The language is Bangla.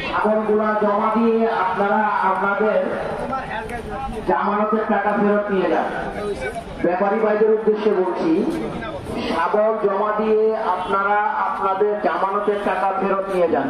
ছাগলগুলা জমা দিয়ে আপনারা আপনাদের জামানতের টাকা ফেরত নিয়ে যান। ব্যাপারী ভাইদের উদ্দেশ্যে বলছি, ছাগল জমা দিয়ে আপনারা আপনাদের জামানতের টাকা ফেরত নিয়ে যান।